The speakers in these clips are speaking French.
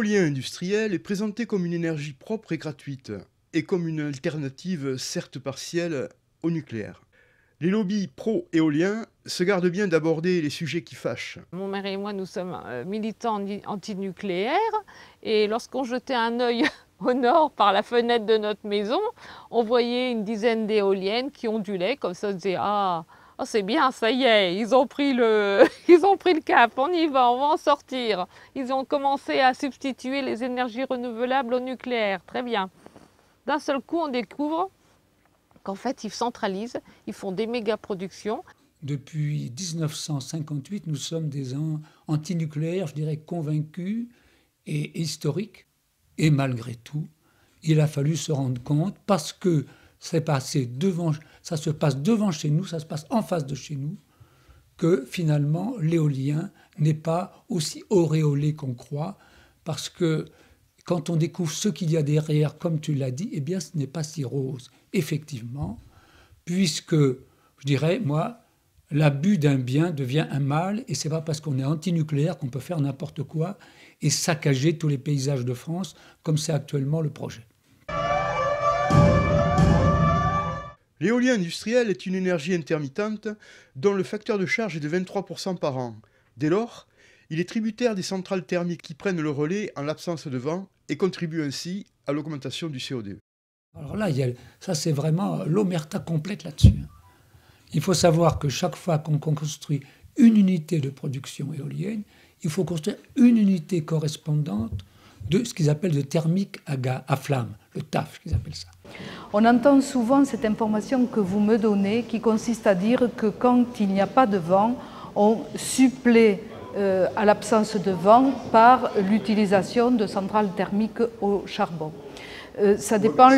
L'éolien industriel est présenté comme une énergie propre et gratuite, et comme une alternative certes partielle au nucléaire. Les lobbies pro-éoliens se gardent bien d'aborder les sujets qui fâchent. Mon mari et moi, nous sommes militants antinucléaires et lorsqu'on jetait un œil au nord par la fenêtre de notre maison, on voyait une dizaine d'éoliennes qui ondulaient comme ça, on disait ah, oh, c'est bien, ça y est, ils ont pris le cap, on y va, on va en sortir. Ils ont commencé à substituer les énergies renouvelables au nucléaire, très bien. D'un seul coup, on découvre qu'en fait, ils centralisent, ils font des méga-productions. Depuis 1958, nous sommes des antinucléaires, je dirais, convaincus et historiques. Et malgré tout, il a fallu se rendre compte, parce que ça se passe devant chez nous, ça se passe en face de chez nous, que finalement, l'éolien n'est pas aussi auréolé qu'on croit, parce que quand on découvre ce qu'il y a derrière, comme tu l'as dit, eh bien, ce n'est pas si rose, effectivement, puisque, je dirais, moi, l'abus d'un bien devient un mal, et c'est pas parce qu'on est antinucléaire qu'on peut faire n'importe quoi et saccager tous les paysages de France, comme c'est actuellement le projet. L'éolien industriel est une énergie intermittente dont le facteur de charge est de 23% par an. Dès lors, il est tributaire des centrales thermiques qui prennent le relais en l'absence de vent et contribuent ainsi à l'augmentation du CO2. Alors là, ça c'est vraiment l'omerta complète là-dessus. Il faut savoir que chaque fois qu'on construit une unité de production éolienne, il faut construire une unité correspondante de ce qu'ils appellent de thermique à flamme, le TAF, qu'ils appellent ça. On entend souvent cette information que vous me donnez qui consiste à dire que quand il n'y a pas de vent, on supplée à l'absence de vent par l'utilisation de centrales thermiques au charbon. Ça dépend...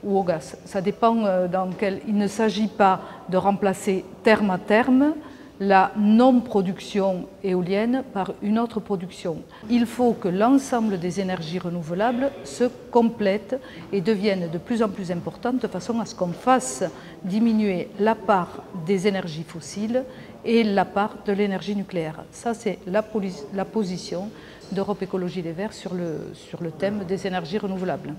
ou au gaz. Ça dépend dans quel... Il ne s'agit pas de remplacer terme à terme la non-production éolienne par une autre production. Il faut que l'ensemble des énergies renouvelables se complètent et deviennent de plus en plus importantes de façon à ce qu'on fasse diminuer la part des énergies fossiles et la part de l'énergie nucléaire. Ça, c'est la position d'Europe Écologie Les Verts sur le thème des énergies renouvelables.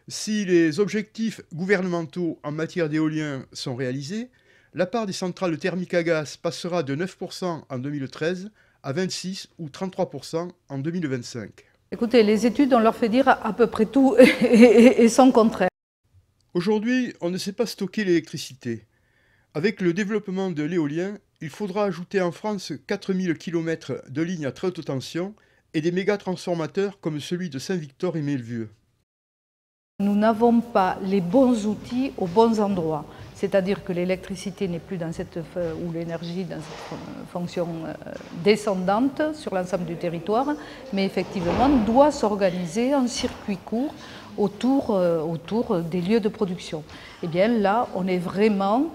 Si les objectifs gouvernementaux en matière d'éolien sont réalisés, la part des centrales thermiques à gaz passera de 9% en 2013 à 26 ou 33% en 2025. Écoutez, les études, on leur fait dire à peu près tout et son contraire. Aujourd'hui, on ne sait pas stocker l'électricité. Avec le développement de l'éolien, il faudra ajouter en France 4000 km de lignes à très haute tension et des méga-transformateurs comme celui de Saint-Victor et Melvieux. Nous n'avons pas les bons outils aux bons endroits. C'est-à-dire que l'électricité n'est plus dans cette, ou l'énergie dans cette fonction descendante sur l'ensemble du territoire, mais effectivement doit s'organiser en circuit court autour des lieux de production. Et bien là, on est vraiment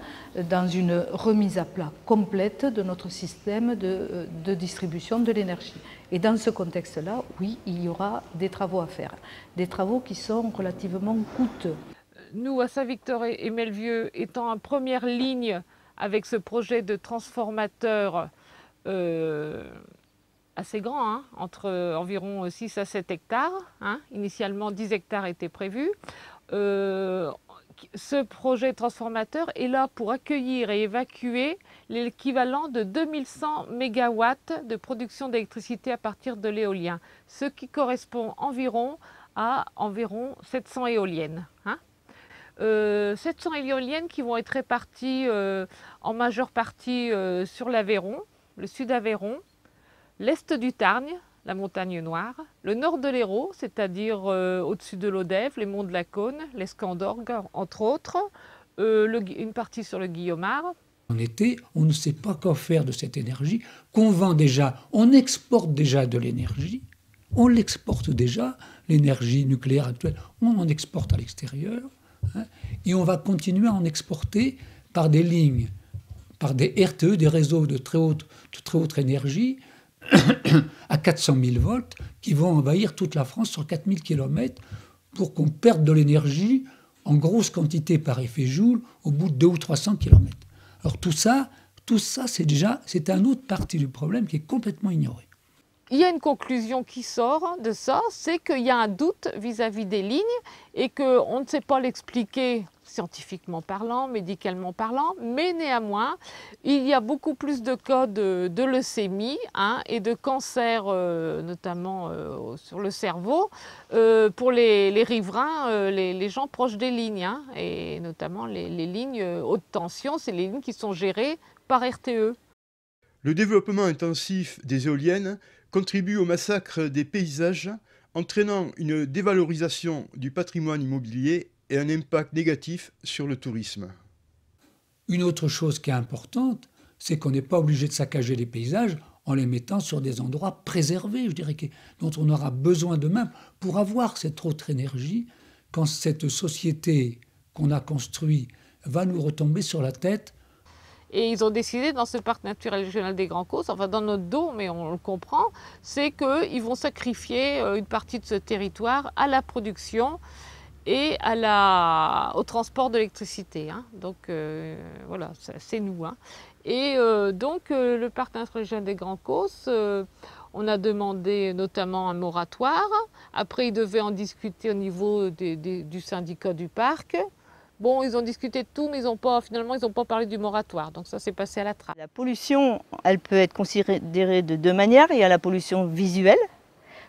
dans une remise à plat complète de notre système de distribution de l'énergie. Et dans ce contexte-là, oui, il y aura des travaux à faire. Des travaux qui sont relativement coûteux. Nous, à Saint-Victor et Melvieux, étant en première ligne avec ce projet de transformateur assez grand, hein, entre environ 6 à 7 hectares, hein, initialement 10 hectares étaient prévus. Ce projet transformateur est là pour accueillir et évacuer l'équivalent de 2100 MW de production d'électricité à partir de l'éolien, ce qui correspond à environ 700 éoliennes. Hein. 700 éoliennes qui vont être réparties en majeure partie sur l'Aveyron, le sud Aveyron, l'est du Tarn, la montagne Noire, le nord de l'Hérault, c'est-à-dire au-dessus de l'Odève, les monts de la Cône, l'Escandorgue, entre autres, une partie sur le Guillaumard. En été, on ne sait pas quoi faire de cette énergie qu'on vend déjà. On exporte déjà de l'énergie, on l'exporte déjà, l'énergie nucléaire actuelle, on en exporte à l'extérieur. Et on va continuer à en exporter par des lignes, par des RTE, des réseaux de très haute énergie, à 400 000 volts, qui vont envahir toute la France sur 4000 km pour qu'on perde de l'énergie en grosse quantité par effet Joule au bout de 200 ou 300 km. Alors tout ça c'est une autre partie du problème qui est complètement ignorée. il y a une conclusion qui sort de ça, c'est qu'il y a un doute vis-à-vis des lignes et qu'on ne sait pas l'expliquer scientifiquement parlant, médicalement parlant, mais néanmoins, il y a beaucoup plus de cas de leucémie et de cancer, notamment sur le cerveau, pour les riverains, les gens proches des lignes, et notamment les lignes haute tension, c'est les lignes qui sont gérées par RTE. Le développement intensif des éoliennes contribue au massacre des paysages, entraînant une dévalorisation du patrimoine immobilier et un impact négatif sur le tourisme. Une autre chose qui est importante, c'est qu'on n'est pas obligé de saccager les paysages en les mettant sur des endroits préservés, je dirais, dont on aura besoin demain pour avoir cette autre énergie quand cette société qu'on a construite va nous retomber sur la tête. Et ils ont décidé dans ce parc naturel régional des Grands Causses, enfin dans notre dos, mais on le comprend, c'est qu'ils vont sacrifier une partie de ce territoire à la production et au transport d'électricité. Donc voilà, c'est nous. Et donc le parc naturel régional des Grands Causses, on a demandé notamment un moratoire. Après, ils devaient en discuter au niveau du syndicat du parc. Bon, ils ont discuté de tout, mais finalement, ils n'ont pas parlé du moratoire. Donc ça, c'est passé à la trappe. La pollution, elle peut être considérée de deux manières. Il y a la pollution visuelle,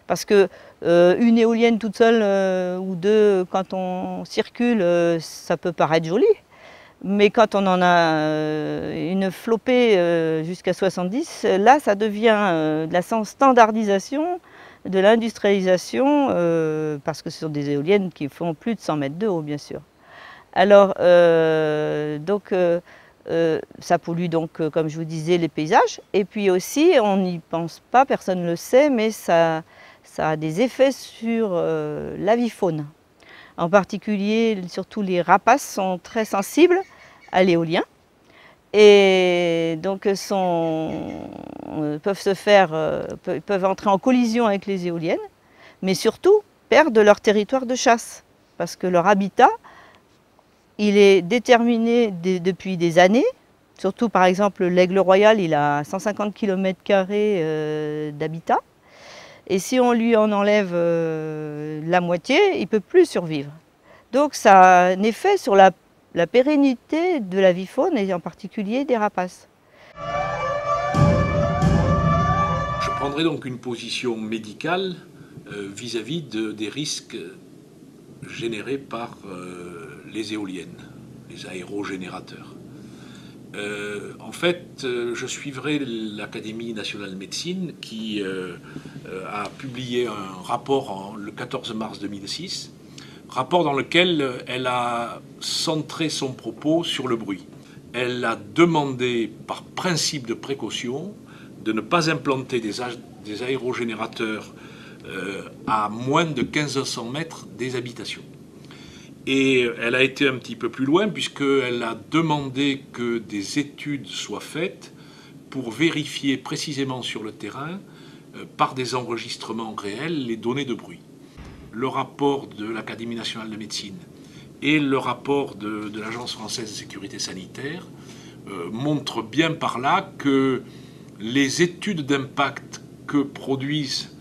parce que une éolienne toute seule ou deux, quand on circule, ça peut paraître joli. Mais quand on en a une flopée jusqu'à 70, là, ça devient de la standardisation, de l'industrialisation, parce que ce sont des éoliennes qui font plus de 100 mètres de haut, bien sûr. Alors, ça pollue donc, comme je vous disais, les paysages. Et puis aussi, on n'y pense pas, personne ne le sait, mais ça a des effets sur l'avifaune. En particulier, surtout les rapaces sont très sensibles à l'éolien. Et donc peuvent entrer en collision avec les éoliennes, mais surtout perdent leur territoire de chasse, parce que leur habitat, il est déterminé depuis des années. Surtout, par exemple, l'aigle royal, il a 150 km² d'habitat. Et si on lui en enlève la moitié, il ne peut plus survivre. Donc ça a un effet sur la pérennité de l'avifaune, et en particulier des rapaces. Je prendrai donc une position médicale vis-à-vis des risques générés par les éoliennes, les aérogénérateurs. En fait, je suivrai l'Académie nationale de médecine qui a publié un rapport le 14 mars 2006, rapport dans lequel elle a centré son propos sur le bruit. Elle a demandé, par principe de précaution, de ne pas implanter des aérogénérateurs à moins de 1500 mètres des habitations. Et elle a été un petit peu plus loin puisqu'elle a demandé que des études soient faites pour vérifier précisément sur le terrain, par des enregistrements réels, les données de bruit. Le rapport de l'Académie nationale de médecine et le rapport de l'Agence française de sécurité sanitaire montrent bien par là que les études d'impact que produisent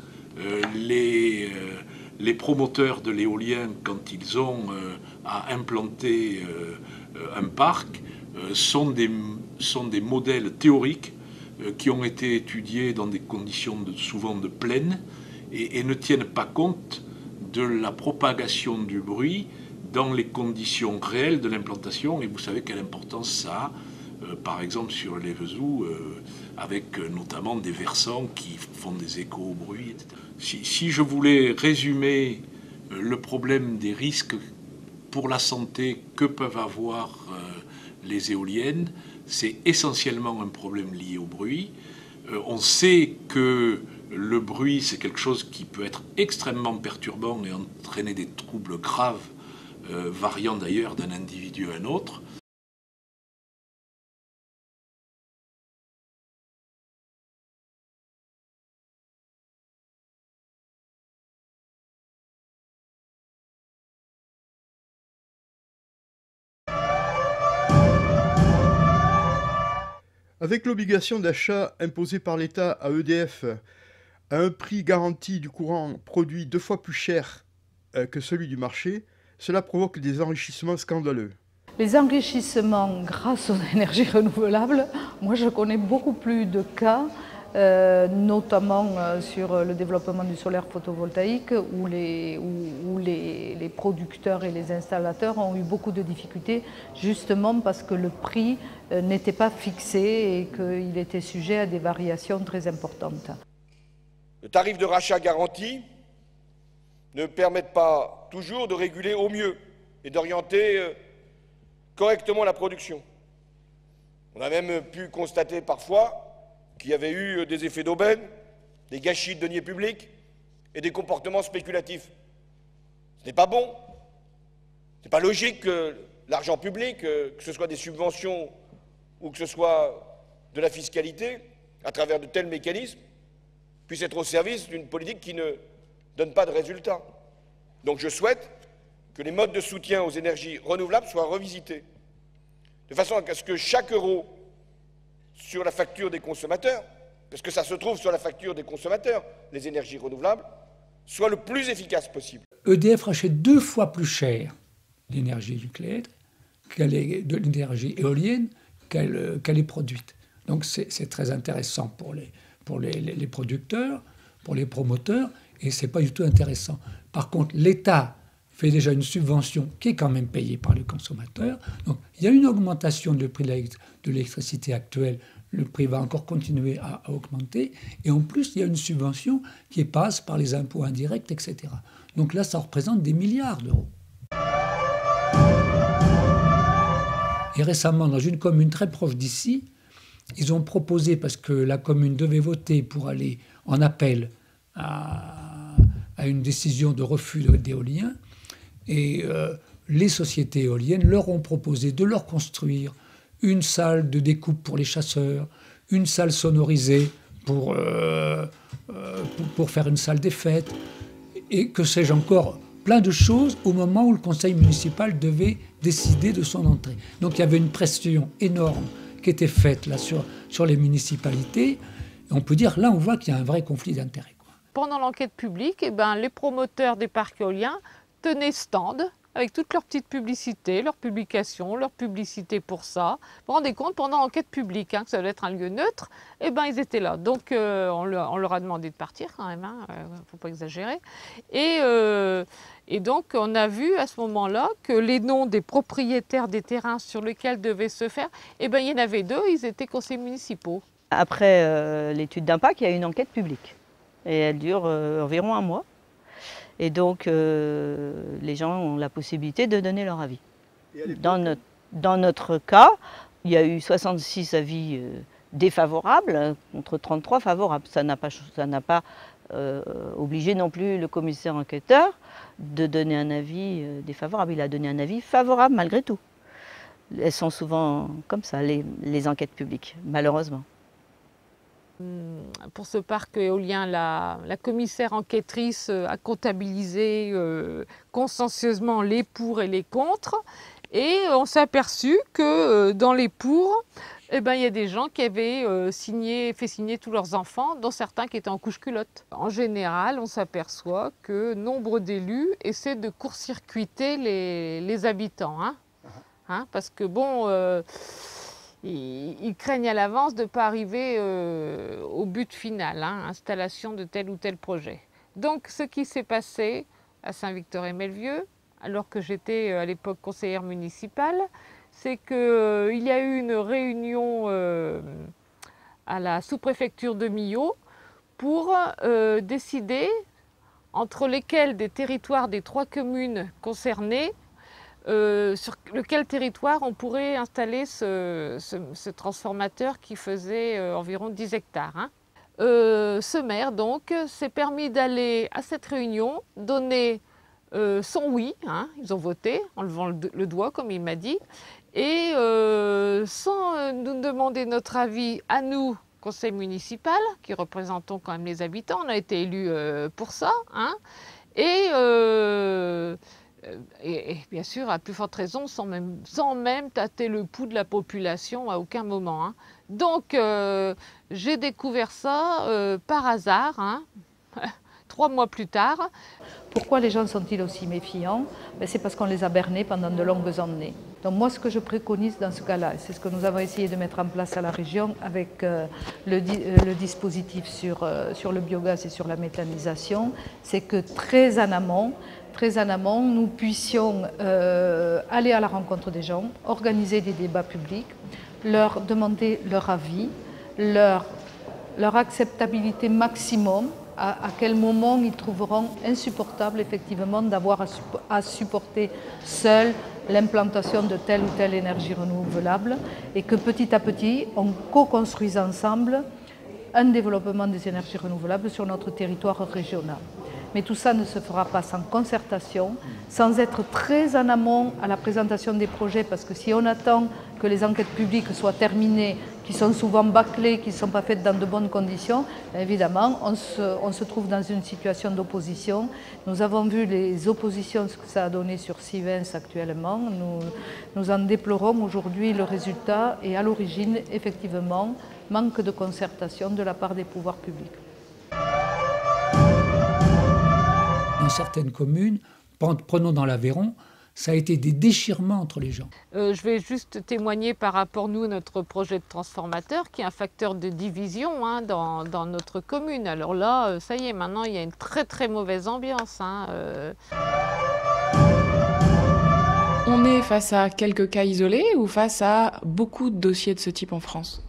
les promoteurs de l'éolien quand ils ont à implanter un parc sont des modèles théoriques qui ont été étudiés dans des conditions souvent de plaine et ne tiennent pas compte de la propagation du bruit dans les conditions réelles de l'implantation. Et vous savez quelle importance ça a, par exemple sur les Vesoux, avec notamment des versants qui font des échos au bruit, etc. Si je voulais résumer le problème des risques pour la santé que peuvent avoir les éoliennes, c'est essentiellement un problème lié au bruit. On sait que le bruit, c'est quelque chose qui peut être extrêmement perturbant et entraîner des troubles graves, variant d'ailleurs d'un individu à un autre. Avec l'obligation d'achat imposée par l'État à EDF À un prix garanti du courant produit 2 fois plus cher que celui du marché, cela provoque des enrichissements scandaleux. Les enrichissements grâce aux énergies renouvelables, moi je connais beaucoup plus de cas, notamment sur le développement du solaire photovoltaïque, où les producteurs et les installateurs ont eu beaucoup de difficultés, justement parce que le prix n'était pas fixé et qu'il était sujet à des variations très importantes. Le tarif de rachat garanti ne permet pas toujours de réguler au mieux et d'orienter correctement la production. On a même pu constater parfois qu'il y avait eu des effets d'aubaine, des gâchis de deniers publics et des comportements spéculatifs. Ce n'est pas bon. Ce n'est pas logique que l'argent public, que ce soit des subventions ou que ce soit de la fiscalité, à travers de tels mécanismes, puisse être au service d'une politique qui ne donne pas de résultats. Donc je souhaite que les modes de soutien aux énergies renouvelables soient revisités, de façon à ce que chaque euro sur la facture des consommateurs, parce que ça se trouve sur la facture des consommateurs, les énergies renouvelables, soit le plus efficace possible. EDF rachète 2 fois plus cher l'énergie nucléaire, de l'énergie éolienne qu'elle est produite. Donc c'est très intéressant pour les producteurs, pour les promoteurs, et c'est pas du tout intéressant. Par contre, l'État fait déjà une subvention qui est quand même payée par le consommateur. Donc il y a une augmentation du prix de l'électricité actuelle. Le prix va encore continuer à augmenter. Et en plus, il y a une subvention qui passe par les impôts indirects, etc. Donc là, ça représente des milliards d'euros. Et récemment, dans une commune très proche d'ici, ils ont proposé, parce que la commune devait voter pour aller en appel à une décision de refus d'éolien, et les sociétés éoliennes leur ont proposé de leur construire une salle de découpe pour les chasseurs, une salle sonorisée pour faire une salle des fêtes, et que sais-je encore, plein de choses au moment où le conseil municipal devait décider de son entrée. Donc il y avait une pression énorme qui était faite là sur les municipalités. Et on peut dire, là on voit qu'il y a un vrai conflit d'intérêts. Pendant l'enquête publique, les promoteurs des parcs éoliens tenaient stand avec toutes leurs petites publicités, leurs publications, leurs publicités pour ça. Vous vous rendez compte, pendant l'enquête publique, que ça doit être un lieu neutre, ils étaient là. Donc on leur a demandé de partir quand même, faut pas exagérer. Et donc on a vu à ce moment-là que les noms des propriétaires des terrains sur lesquels devait se faire, il y en avait 2, ils étaient conseillers municipaux. Après l'étude d'impact, il y a une enquête publique. Et elle dure environ 1 mois. Et donc, les gens ont la possibilité de donner leur avis. Dans notre cas, il y a eu 66 avis défavorables contre 33 favorables. Ça n'a pas obligé non plus le commissaire enquêteur de donner un avis défavorable. Il a donné un avis favorable malgré tout. Elles sont souvent comme ça, les enquêtes publiques, malheureusement. Pour ce parc éolien, la commissaire enquêtrice a comptabilisé consciencieusement les pour et les contre. Et on s'est aperçu que dans les pour, il y a des gens qui avaient fait signer tous leurs enfants, dont certains qui étaient en couche-culotte. En général, on s'aperçoit que nombre d'élus essaient de court-circuiter les habitants. Parce que ils craignent à l'avance de ne pas arriver au but final, installation de tel ou tel projet. Donc ce qui s'est passé à Saint-Victor-et-Melvieux, alors que j'étais à l'époque conseillère municipale, c'est qu'il y a eu une réunion à la sous-préfecture de Millau pour décider entre lesquels des territoires des 3 communes concernées sur lequel territoire on pourrait installer ce transformateur qui faisait environ 10 hectares. Ce maire, donc, s'est permis d'aller à cette réunion, donner son oui, ils ont voté en levant le doigt, comme il m'a dit, et sans nous demander notre avis à nous, conseil municipal, qui représentons quand même les habitants, on a été élus pour ça, et Et bien sûr, à plus forte raison, sans même tâter le pouls de la population à aucun moment. Hein. Donc, j'ai découvert ça par hasard, hein, 3 mois plus tard. Pourquoi les gens sont-ils aussi méfiants? C'est parce qu'on les a bernés pendant de longues années. Donc moi, ce que je préconise dans ce cas-là, c'est ce que nous avons essayé de mettre en place à la région avec le dispositif sur le biogaz et sur la méthanisation, c'est que très en amont, nous puissions aller à la rencontre des gens, organiser des débats publics, leur demander leur avis, leur acceptabilité maximum, à quel moment ils trouveront insupportable effectivement d'avoir à supporter seuls l'implantation de telle ou telle énergie renouvelable et que petit à petit, on co-construise ensemble un développement des énergies renouvelables sur notre territoire régional. Mais tout ça ne se fera pas sans concertation, sans être très en amont à la présentation des projets, parce que si on attend que les enquêtes publiques soient terminées, qui sont souvent bâclées, qui ne sont pas faites dans de bonnes conditions, évidemment, on se trouve dans une situation d'opposition. Nous avons vu les oppositions, ce que ça a donné sur Sivens actuellement. Nous en déplorons aujourd'hui le résultat et à l'origine, effectivement, manque de concertation de la part des pouvoirs publics. Dans certaines communes, prenons dans l'Aveyron, ça a été des déchirements entre les gens. Je vais juste témoigner par rapport, nous, notre projet de transformateur, qui est un facteur de division hein, dans notre commune. Alors là, ça y est, maintenant, il y a une très très mauvaise ambiance. Hein, On est face à quelques cas isolés ou face à beaucoup de dossiers de ce type en France?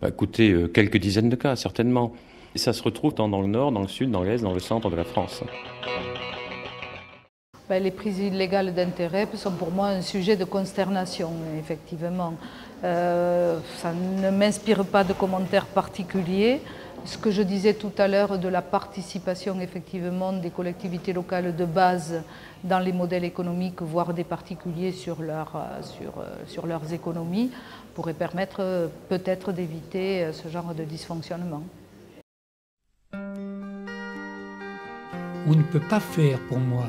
Écoutez, quelques dizaines de cas, certainement. Et ça se retrouve dans le nord, dans le sud, dans l'est, dans le centre de la France. Les prises illégales d'intérêt sont pour moi un sujet de consternation, effectivement. Ça ne m'inspire pas de commentaires particuliers. Ce que je disais tout à l'heure de la participation effectivement des collectivités locales de base dans les modèles économiques, voire des particuliers sur leurs économies, pourrait permettre peut-être d'éviter ce genre de dysfonctionnement. On ne peut pas faire pour moi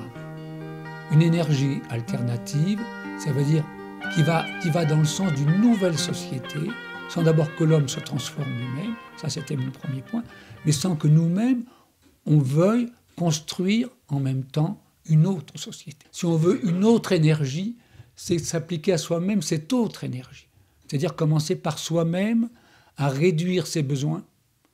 une énergie alternative, ça veut dire qui va dans le sens d'une nouvelle société, sans d'abord que l'homme se transforme lui-même, ça c'était mon premier point, mais sans que nous-mêmes, on veuille construire en même temps une autre société. Si on veut une autre énergie, c'est s'appliquer à soi-même cette autre énergie. C'est-à-dire commencer par soi-même à réduire ses besoins,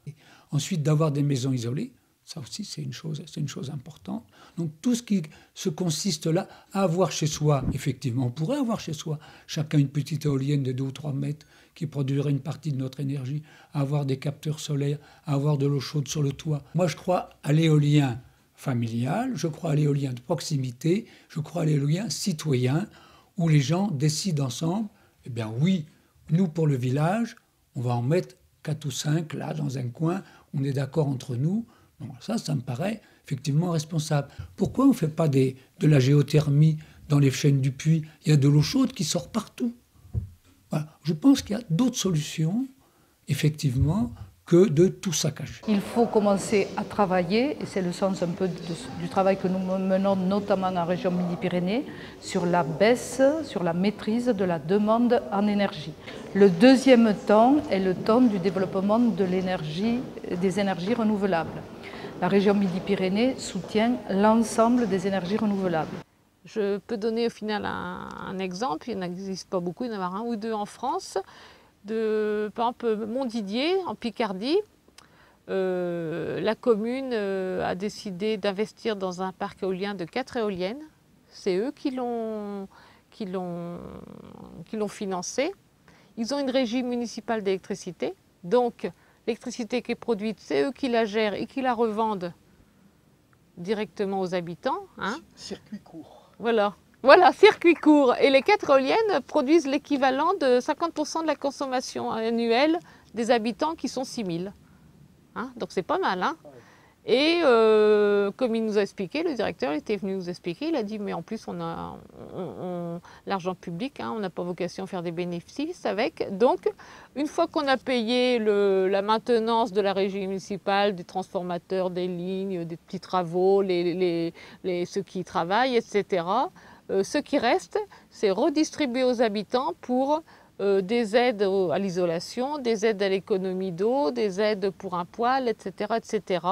et ensuite d'avoir des maisons isolées. Ça aussi, c'est une chose importante. Donc tout ce qui se consiste là, à avoir chez soi, effectivement, on pourrait avoir chez soi chacun une petite éolienne de 2 ou 3 mètres qui produirait une partie de notre énergie, à avoir des capteurs solaires, à avoir de l'eau chaude sur le toit. Moi, je crois à l'éolien familial, je crois à l'éolien de proximité, je crois à l'éolien citoyen, où les gens décident ensemble, eh bien oui, nous pour le village, on va en mettre 4 ou 5 là, dans un coin, on est d'accord entre nous. Bon, ça me paraît effectivement responsable. Pourquoi on ne fait pas de la géothermie dans les chaînes du puits? Il y a de l'eau chaude qui sort partout. Voilà. Je pense qu'il y a d'autres solutions, effectivement, que de tout saccager. Il faut commencer à travailler, et c'est le sens un peu du travail que nous menons notamment en région Midi-Pyrénées, sur la baisse, sur la maîtrise de la demande en énergie. Le deuxième temps est le temps du développement de des énergies renouvelables. La région Midi-Pyrénées soutient l'ensemble des énergies renouvelables. Je peux donner au final un exemple, il n'existe pas beaucoup, il y en a 1 ou 2 en France. Par exemple, Montdidier, en Picardie, la commune a décidé d'investir dans un parc éolien de 4 éoliennes. C'est eux qui l'ont financé. Ils ont une régie municipale d'électricité, donc l'électricité qui est produite, c'est eux qui la gèrent et qui la revendent directement aux habitants. Hein. Circuit court. Voilà, circuit court. Et les 4 éoliennes produisent l'équivalent de 50% de la consommation annuelle des habitants qui sont 6 000. Hein, donc c'est pas mal. Hein. Et comme il nous a expliqué, le directeur était venu nous expliquer, il a dit mais en plus on a l'argent public, hein, on n'a pas vocation à faire des bénéfices avec. Donc une fois qu'on a payé la maintenance de la régie municipale, des transformateurs, des lignes, des petits travaux, ceux qui y travaillent, etc., ce qui reste, c'est redistribuer aux habitants pour des aides à l'isolation, des aides à l'économie d'eau, des aides pour un poêle, etc., etc.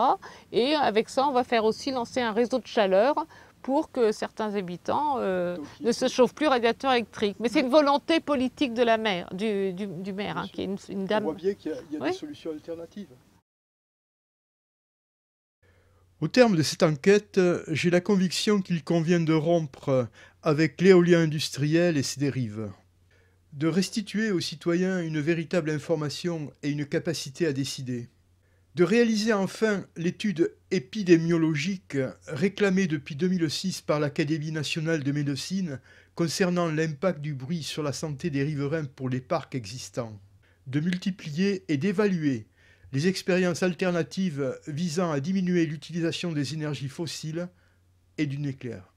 Et avec ça, on va faire aussi lancer un réseau de chaleur pour que certains habitants ne se chauffent plus radiateur électrique. Mais c'est une volonté politique de la maire, du maire, hein, qui est une dame. On voit bien qu'il y a Oui. des solutions alternatives. Au terme de cette enquête, j'ai la conviction qu'il convient de rompre avec l'éolien industriel et ses dérives, de restituer aux citoyens une véritable information et une capacité à décider, de réaliser enfin l'étude épidémiologique réclamée depuis 2006 par l'Académie nationale de médecine concernant l'impact du bruit sur la santé des riverains pour les parcs existants, de multiplier et d'évaluer les expériences alternatives visant à diminuer l'utilisation des énergies fossiles et du nucléaire.